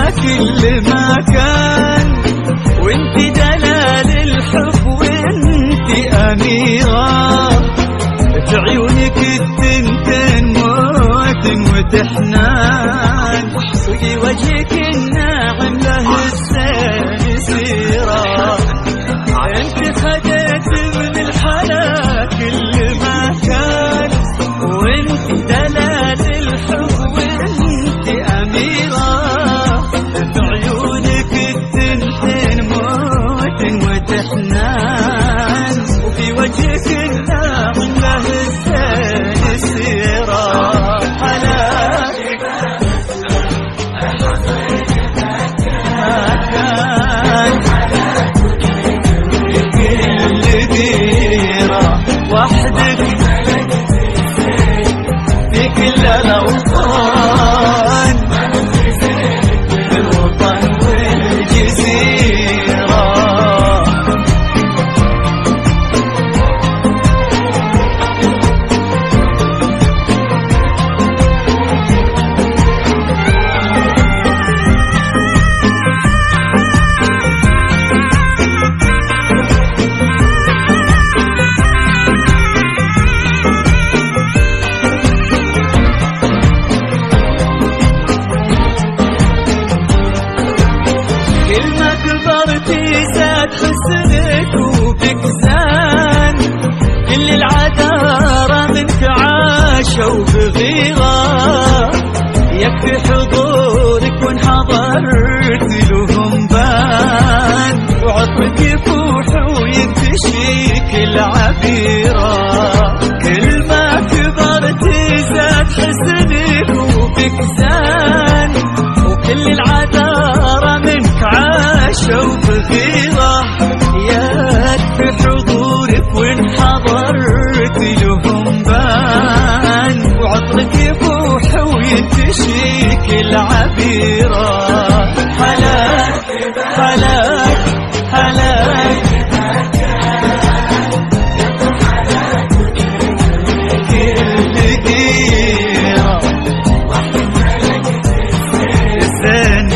كل ما كان، وانت دلال الحب وانت أميرة، في عيونك التنتين موت وتحنان، وفي وجهك الناعم له الزين سيرة. انت خدت من الحلا كل ما كان، وانت دلال الحب وانت أميرة، وتحنان، وفي وجهك الناعم له الزين سيرة. حلاك كل ديرة وحدك في كل الأوطان، الوطن والجزيرة. زاد حسنك وبك زان، كل العذارى منك عاشوا بغيرة، يكفي حضورك وان حضرت لهم بان، وعطرك يفوح وينتشيك العبيرة. كل ما كبرت زاد حسنك وبك زان، وكل العذارى منك عاشوا بغيرة، يكفي حضورك وان حضرت لهم بان، وعطرك يفوح وينتشيك العبيرة. حلاك حلاك حلاك كل ديرة الزين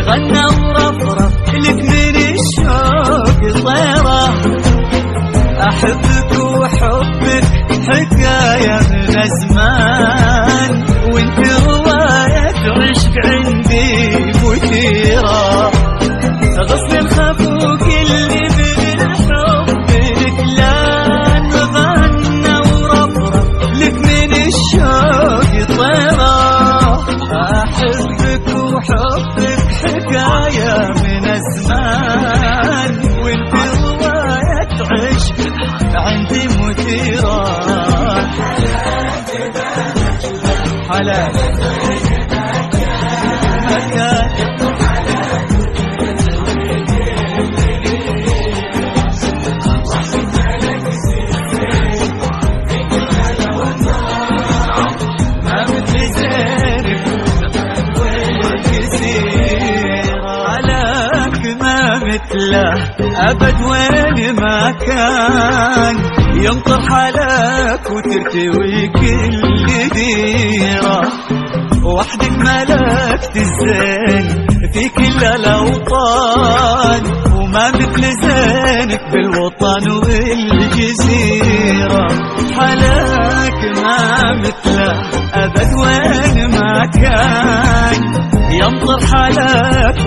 غنى ورفرف لك من الشوق طيرة. أحبك وحبك حكاية من زمان، وانت رواية عشق عندي مثيرة. غصن الخفوق اللي من الحب لك لان، غنى ورفرف لك من الشوق طيرة. أحبك وحبك حكاية من زمان، وانت رواية عشق عندي مثيرة. حلاك مكان ما مثله أبد وين ما كان، يمطر حالك وترتوي كل ديرة، وحدك ملكت الزين في كل الأوطان، وما مثل زينك بالوطن والجزيرة. حلاك ما مثله أبد وين ما كان، يمطر حلاك